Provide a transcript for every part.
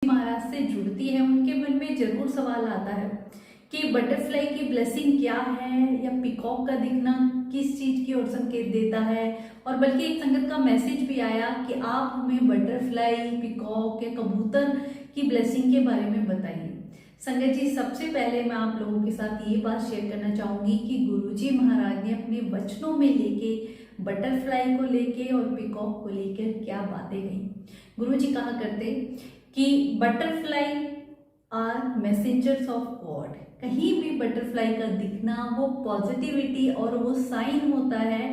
महाराज से जुड़ती है उनके मन में जरूर सवाल आता है कि बटरफ्लाई की ब्लेसिंग क्या है, या पिकॉक का दिखना किस चीज की ओर संकेत देता है। और बल्कि एक संगत का मैसेज भी आया कि आप हमें बटरफ्लाई, पिकॉक या कबूतर की ब्लेसिंग के बारे में बताइए। संगत जी, सबसे पहले मैं आप लोगों के साथ ये बात शेयर करना चाहूंगी कि गुरुजी महाराज ने अपने वचनों में लेके बटरफ्लाई को लेके और पिकॉक को लेकर क्या बातें कही। गुरुजी कहा करते कि butterfly are messengers of God. कहीं भी बटरफ्लाई का दिखना वो पॉजिटिविटी और वो साइन होता है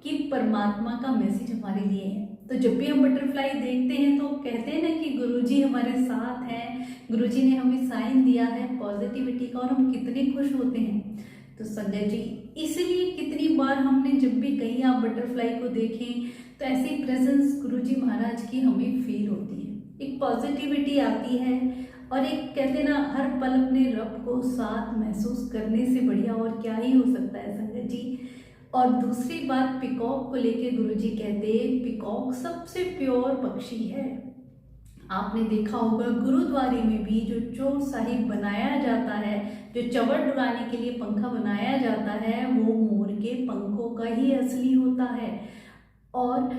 कि परमात्मा का मैसेज हमारे लिए है। तो जब भी हम बटरफ्लाई देखते हैं तो कहते हैं ना कि गुरुजी हमारे साथ हैं, गुरुजी ने हमें साइन दिया है पॉजिटिविटी का, और हम कितने खुश होते हैं। तो संजय जी, इसलिए कितनी बार हमने जब भी कहीं आप बटरफ्लाई को देखें तो ऐसी प्रेजेंस गुरुजी महाराज की हमें फील होती है, एक पॉजिटिविटी आती है। और एक कहते हैं ना, हर पल अपने रब को साथ महसूस करने से बढ़िया और क्या ही हो सकता है संगत जी। और दूसरी बात पिकॉक को लेके गुरुजी कहते हैं पिकॉक सबसे प्योर पक्षी है। आपने देखा होगा गुरुद्वारे में भी जो चोर साहिब बनाया जाता है, जो चवड़ उड़ाने के लिए पंखा बनाया जाता है, वो मोर के पंखों का ही असली होता है। और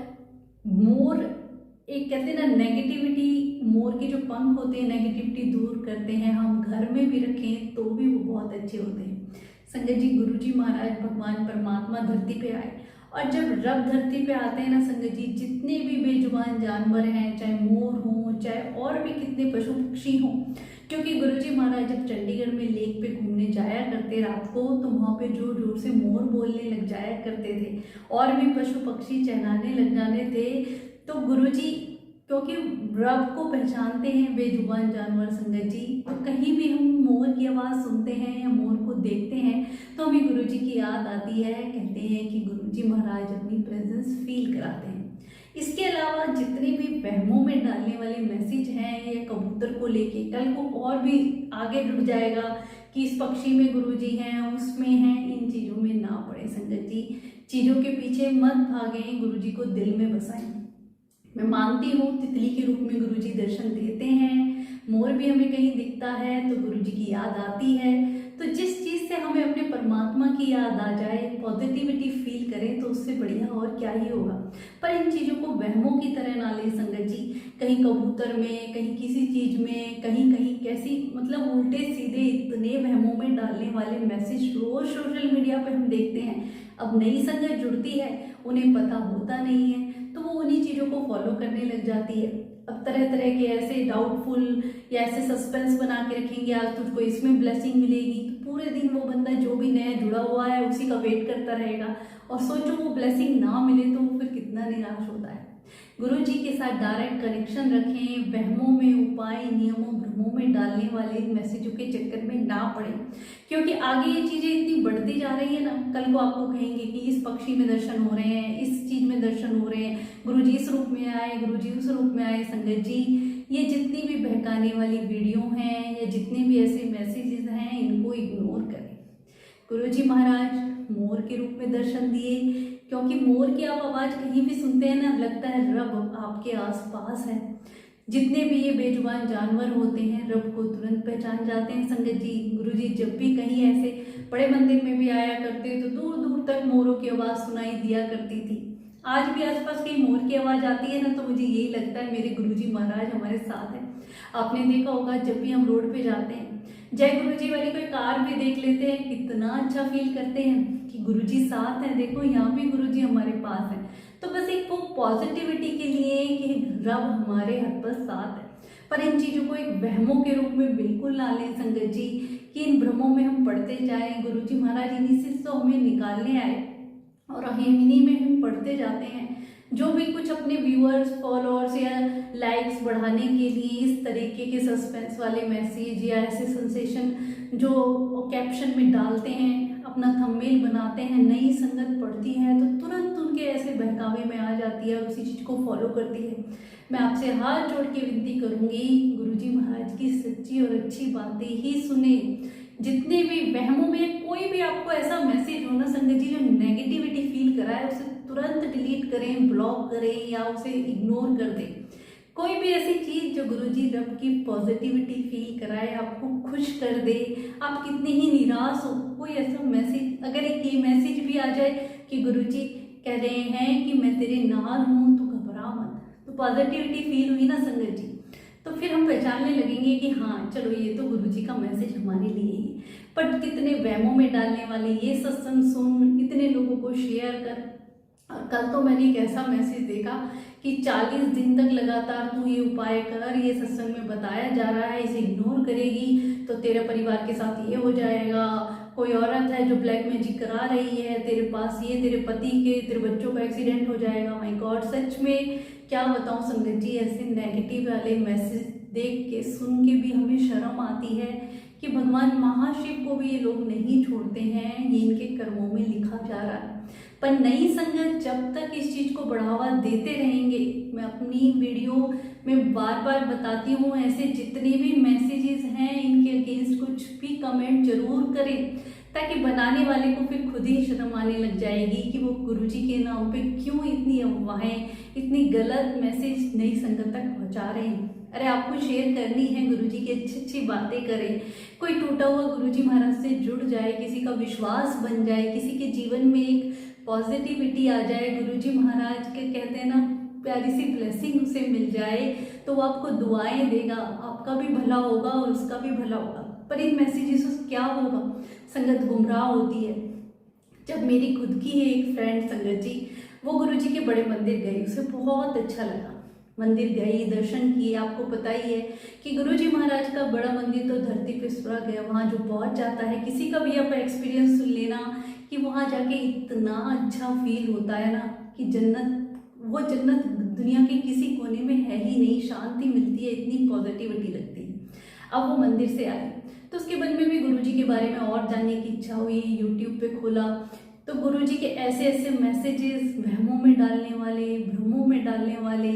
मोर एक कहते हैं ना, नेगेटिविटी, मोर के जो पंख होते हैं नेगेटिविटी दूर करते हैं। हम घर में भी रखें तो भी वो बहुत अच्छे होते हैं। संगत जी, गुरुजी महाराज भगवान परमात्मा धरती पे आए, और जब रब धरती पे आते हैं ना संगत जी, जितने भी बेजुबान जानवर हैं, चाहे मोर हों चाहे और भी कितने पशु पक्षी हों, क्योंकि गुरुजी महाराज जब चंडीगढ़ में लेक पे घूमने जाया करते रात को, तो वहाँ पे जोर जोर से मोर बोलने लग जाया करते थे और भी पशु पक्षी चहलाने लग जाने थे। तो गुरुजी क्योंकि रब को पहचानते हैं बेजुबान जानवर संगत जी, तो कहीं भी हम मोर की आवाज़ सुनते हैं या मोर को देखते हैं तो हमें गुरुजी की याद आती है। कहते हैं कि गुरुजी महाराज अपनी प्रेजेंस फील कराते हैं। इसके अलावा जितने भी वहमों में डालने वाले मैसेज हैं या कबूतर को लेके, कल को और भी आगे जुड़ जाएगा कि इस पक्षी में गुरुजी हैं, उसमें हैं, इन चीज़ों में ना पड़े संगत जी। चीज़ों के पीछे मत भागें, गुरुजी को दिल में बसाएं। मैं मानती हूँ तितली के रूप में गुरुजी दर्शन देते हैं, मोर भी हमें कहीं दिखता है तो गुरुजी की याद आती है। तो जिस चीज़ से हमें अपने परमात्मा की याद आ जाए, पॉजिटिविटी फील करें, तो उससे बढ़िया और क्या ही होगा। पर इन चीज़ों को वहमों की तरह ना लें संगत जी। कहीं कबूतर में, कहीं किसी चीज़ में, कहीं कहीं कैसी, मतलब उल्टे सीधे इतने वहमों में डालने वाले मैसेज रोज सोशल मीडिया पे हम देखते हैं। अब नई संगत जुड़ती है, उन्हें पता होता नहीं है तो वो उन्हीं चीज़ों को फॉलो करने लग जाती है। अब तरह तरह के ऐसे डाउटफुल या ऐसे सस्पेंस बना के रखेंगे, आज तुझको इसमें ब्लेसिंग मिलेगी, तो पूरे दिन वो बंदा जो भी नया जुड़ा हुआ है उसी का वेट करता रहेगा, और सोचो वो ब्लेसिंग ना मिले तो वो फिर कितना निराश होता है। गुरु जी के साथ डायरेक्ट कनेक्शन रखें, वहमों में, उपाय, नियमों, भ्रमों में डालने वाले मैसेजों के चक्कर में ना पड़े, क्योंकि आगे ये चीजें इतनी बढ़ती जा रही है ना। कल को आपको कहेंगे कि इस पक्षी में दर्शन हो रहे हैं, इस चीज में दर्शन हो रहे हैं, गुरुजी इस रूप में आए, गुरुजी उस रूप में आए। संगत जी, ये जितनी भी बहकाने वाली वीडियो हैं या जितने भी ऐसे मैसेजेस हैं, इनको इग्नोर करें। गुरुजी महाराज मोर के रूप में दर्शन दिए, क्योंकि मोर की आप आवाज कहीं भी सुनते हैं ना, लगता है रब आपके आसपास है। जितने भी ये बेजुबान जानवर होते हैं रब को तुरंत पहचान जाते हैं संगत जी। गुरुजी जब भी कहीं ऐसे बड़े मंदिर में भी आया करते तो दूर दूर तक मोरों की आवाज सुनाई दिया करती थी। आज भी आसपास कहीं मोर की आवाज आती है ना, तो मुझे यही लगता है मेरे गुरुजी महाराज हमारे साथ है। आपने देखा होगा जब भी हम रोड पे जाते हैं, जय गुरुजी वाली कोई कार भी देख लेते हैं, कितना अच्छा फील करते हैं कि गुरुजी साथ है, देखो यहाँ भी गुरुजी हमारे पास है। तो बस एक वो पॉजिटिविटी के लिए कि रब हमारे हर पर साथ है। पर इन चीजों को एक वहमों के रूप में बिल्कुल ना लें संगत जी, कि इन भ्रमों में हम पढ़ते जाएं। गुरुजी महाराज इन्हीं से तो हमें निकालने आए और इन्हीं में हम पढ़ते जाते हैं। जो भी कुछ अपने व्यूअर्स, फॉलोअर्स या लाइक्स बढ़ाने के लिए इस तरीके के सस्पेंस वाले मैसेज या ऐसे सेंसेशन जो कैप्शन में डालते हैं, अपना थंबनेल बनाते हैं, नई संगत पढ़ती है तो तुरंत उनके ऐसे बहकावे में आ जाती है और उसी चीज को फॉलो करती है। मैं आपसे हाथ जोड़ के विनती करूंगी, गुरुजी महाराज की सच्ची और अच्छी बातें ही सुने। जितने भी वहमों में कोई भी आपको ऐसा मैसेज हो ना संगत जी जो नेगेटिविटी फील कराए, उसे तुरंत डिलीट करें, ब्लॉक करें या उसे इग्नोर कर दें। कोई भी ऐसी चीज जो गुरुजी रब की पॉजिटिविटी फील कराए, आपको खुश कर दे, आप कितने ही निराश हो, कोई ऐसा मैसेज, अगर एक ये मैसेज भी आ जाए कि गुरुजी कह रहे हैं कि मैं तेरे नाल हूँ, तो घबरा मत, तो पॉजिटिविटी फील हुई ना संगत जी, तो फिर हम पहचानने लगेंगे कि हाँ चलो ये तो गुरुजी का मैसेज हमारे लिए ही। बट कितने वहमों में डालने वाले ये सत्संग सुन, इतने लोगों को शेयर कर। और कल तो मैंने एक ऐसा मैसेज देखा कि 40 दिन तक लगातार तू ये उपाय कर, ये सत्संग में बताया जा रहा है, इसे इग्नोर करेगी तो तेरे परिवार के साथ ये हो जाएगा। कोई औरत है जो ब्लैक मैजिक करा रही है तेरे पास, ये तेरे पति के, तेरे बच्चों का एक्सीडेंट हो जाएगा। माय गॉड, सच में क्या बताऊं संगत जी, ऐसे नेगेटिव वाले मैसेज देख के सुन के भी हमें शर्म आती है कि भगवान महाशिव को भी ये लोग नहीं छोड़ते हैं, ये इनके कर्मों में लिखा जा रहा है। पर नई संगत जब तक इस चीज को बढ़ावा देते रहेंगे, मैं अपनी वीडियो में बार बार बताती हूँ, ऐसे जितने भी मैसेजेस हैं इनके अगेंस्ट कुछ भी कमेंट जरूर करें, ताकि बनाने वाले को फिर खुद ही शर्म आने लग जाएगी कि वो गुरुजी के नाम पे क्यों इतनी अफवाहें, इतनी गलत मैसेज नई संगत तक पहुंचा रहे हैं। अरे आपको शेयर करनी है गुरुजी की अच्छी अच्छी बातें करें, कोई टूटा हुआ गुरुजी महाराज से जुड़ जाए, किसी का विश्वास बन जाए, किसी के जीवन में एक पॉजिटिविटी आ जाए, गुरुजी महाराज के कहते हैं ना प्यारी सी ब्लेसिंग उसे मिल जाए, तो वो आपको दुआएं देगा, आपका भी भला होगा और उसका भी भला होगा। पर इन मैसेजेस से क्या होगा, संगत गुमराह होती है। जब मेरी खुद की है एक फ्रेंड संगत जी, वो गुरुजी के बड़े मंदिर गई, उसे बहुत अच्छा लगा, मंदिर गई, दर्शन किए। आपको पता ही है कि गुरुजी महाराज का बड़ा मंदिर तो धरती पे सुरा गया, वहाँ जो पहुँच जाता है, किसी का भी आप एक्सपीरियंस सुन लेना कि वहाँ जाके इतना अच्छा फील होता है ना कि जन्नत, वो जन्नत दुनिया के किसी कोने में है ही नहीं, शांति मिलती है, इतनी पॉजिटिविटी लगती है। अब वो मंदिर से आई तो उसके मन में भी गुरुजी के बारे में और जानने की इच्छा हुई, यूट्यूब पे खोला तो गुरुजी के ऐसे ऐसे मैसेजेस वहमों में डालने वाले, भ्रमों में डालने वाले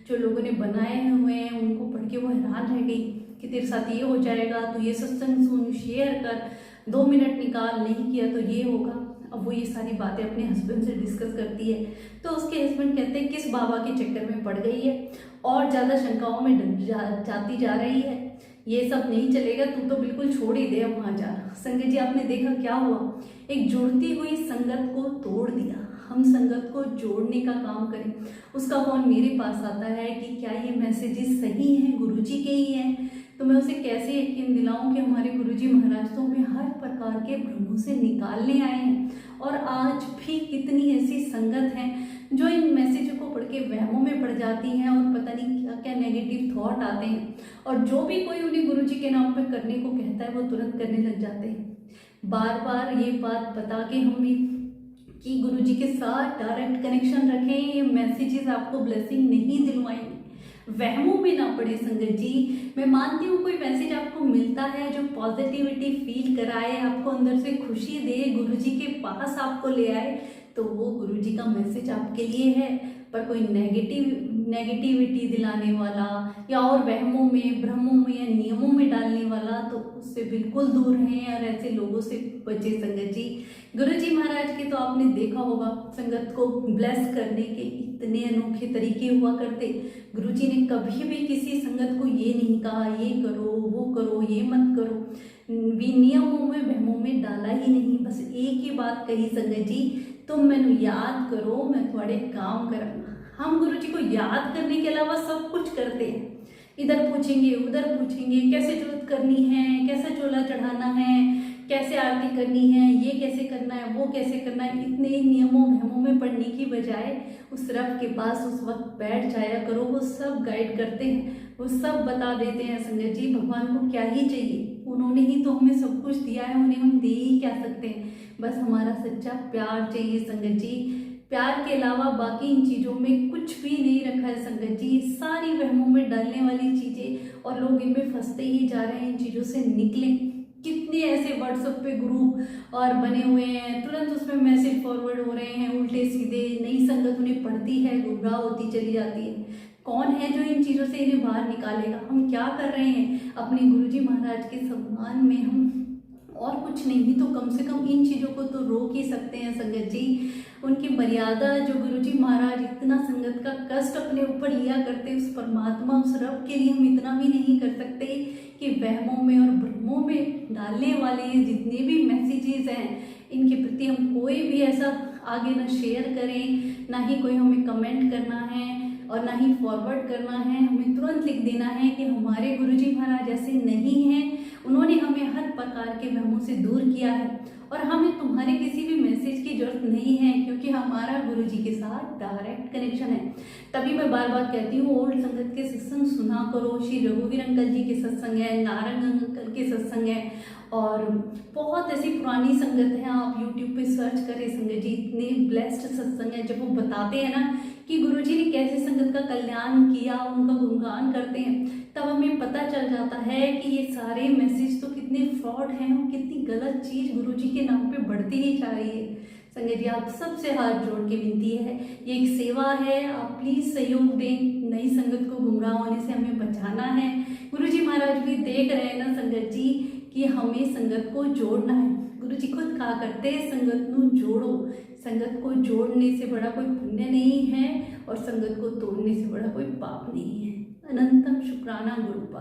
जो लोगों ने बनाए हुए हैं, उनको पढ़ के वो हैरान रह गई कि तेरे साथ ये हो जाएगा, तो ये सत्संग सुन, शेयर कर, 2 मिनट निकाल, नहीं किया तो ये होगा। अब वो ये सारी बातें अपने हस्बैंड से डिस्कस करती है तो उसके हस्बैंड कहते हैं किस बाबा के चक्कर में पड़ गई है और ज़्यादा शंकाओं में जाती जा रही है, ये सब नहीं चलेगा, तू तो बिल्कुल छोड़ ही दे अब वहाँ जा। संगत जी आपने देखा क्या हुआ, एक जुड़ती हुई संगत को तोड़ दिया। हम संगत को जोड़ने का काम करें, उसका फोन मेरे पास आता है कि क्या ये मैसेजेस सही हैं, गुरुजी के ही हैं, तो मैं उसे कैसे यकीन दिलाऊं कि हमारे गुरुजी महाराज तो हमें हर प्रकार के भ्रमों से निकालने आए हैं। और आज भी कितनी ऐसी संगत हैं जो इन मैसेजों को पढ़ के वहमों में पड़ जाती हैं और पता नहीं क्या क्या नेगेटिव थॉट आते हैं, और जो भी कोई उन्हें गुरुजी के नाम पर करने को कहता है वो तुरंत करने लग जाते हैं। बार बार ये बात बता के हम भी कि गुरुजी के साथ डायरेक्ट कनेक्शन रखें, ये मैसेजेस आपको ब्लेसिंग नहीं दिलवाएंगे, वहमों में ना पड़े संगत जी। मैं मानती हूँ कोई मैसेज आपको मिलता है जो पॉजिटिविटी फील कराए, आपको अंदर से खुशी दे, गुरुजी के पास आपको ले आए, तो वो गुरुजी का मैसेज आपके लिए है। पर कोई नेगेटिविटी दिलाने वाला या और वहमों में, भ्रमों में या नियमों में डालने वाला, तो उससे बिल्कुल दूर रहें और ऐसे लोगों से बचे संगत जी। गुरुजी महाराज के तो आपने देखा होगा संगत को ब्लेस करने के इतने अनोखे तरीके हुआ करते। गुरुजी ने कभी भी किसी संगत को ये नहीं कहा ये करो, वो करो, ये मत करो, नियमों में वहमों में डाला ही नहीं। बस एक ही बात कही संगत जी, तुम मैनू याद करो, मैं थोड़े काम करांगा। हम गुरुजी को याद करने के अलावा सब कुछ करते हैं, इधर पूछेंगे उधर पूछेंगे, कैसे जोत करनी है, कैसे चोला चढ़ाना है, कैसे आरती करनी है, ये कैसे करना है, वो कैसे करना है। इतने नियमों वहमों में पढ़ने की बजाय उस रब के पास उस वक्त बैठ जाया करो, वो सब गाइड करते हैं, वो सब बता देते हैं संगत जी। भगवान को क्या ही चाहिए, उन्होंने ही तो हमें सब कुछ दिया है, उन्हें हम दे ही क्या सकते हैं। बस हमारा सच्चा प्यार चाहिए संगत जी, प्यार के अलावा बाकी इन चीज़ों में कुछ भी नहीं रखा है संगत जी। सारी वहमों में डालने वाली चीज़ें और लोग इनमें फंसते ही जा रहे हैं, इन चीज़ों से निकलें। कितने ऐसे व्हाट्सएप पे ग्रुप और बने हुए हैं, तुरंत उसमें मैसेज फॉरवर्ड हो रहे हैं उल्टे सीधे, नई संगत उन्हें पढ़ती है, गुमराह होती चली जाती है। कौन है जो इन चीज़ों से इन्हें बाहर निकालेगा? हम क्या कर रहे हैं अपने गुरुजी महाराज के सम्मान में? हम और कुछ नहीं तो कम से कम इन चीज़ों को तो रोक ही सकते हैं संगत जी। उनकी मर्यादा जो गुरुजी महाराज इतना संगत का कष्ट अपने ऊपर लिया करते, उस परमात्मा उस रब के लिए हम इतना भी नहीं कर सकते कि वहमों में और भ्रमों में डालने वाले ये जितने भी मैसेजेस हैं इनके प्रति हम कोई भी ऐसा आगे ना शेयर करें, ना ही कोई हमें कमेंट करना है और ना ही फॉरवर्ड करना है। हमें तुरंत लिख देना है कि हमारे गुरुजी महाराज ऐसे नहीं हैं, उन्होंने हमें हर प्रकार के वहमों से दूर किया है और हमें तुम्हारे किसी भी मैसेज की जरूरत नहीं है, क्योंकि हमारा गुरुजी के साथ डायरेक्ट कनेक्शन है। तभी मैं बार बार कहती हूँ ओल्ड संगत के सत्संग सुना करो। श्री रघुवीर अंकल जी के सत्संग है, नारंग अंकल के सत्संग है और बहुत ऐसी पुरानी संगत है, आप यूट्यूब पे सर्च करें संगत जी, इतने ब्लेस्ड सत्संग है। जब वो बताते हैं ना कि गुरुजी ने कैसे संगत का कल्याण किया, उनका गुणगान करते हैं, तब हमें पता चल जाता है कि ये सारे मैसेज तो कितने फ्रॉड हैं और कितनी गलत चीज गुरुजी के नाम पे बढ़ती ही जा रही है। संगत जी आप सबसे हाथ जोड़ के विनती है, ये एक सेवा है, आप प्लीज सहयोग दें। नई संगत को गुमराह होने से हमें बचाना है। गुरुजी महाराज भी देख रहे हैं ना संगत जी कि हमें संगत को जोड़ना है। गुरुजी खुद कहा करते संगत को जोड़ो, संगत को जोड़ने से बड़ा कोई पुण्य नहीं है और संगत को तोड़ने से बड़ा कोई पाप नहीं है। अनंतम शुक्राना गुरुपा।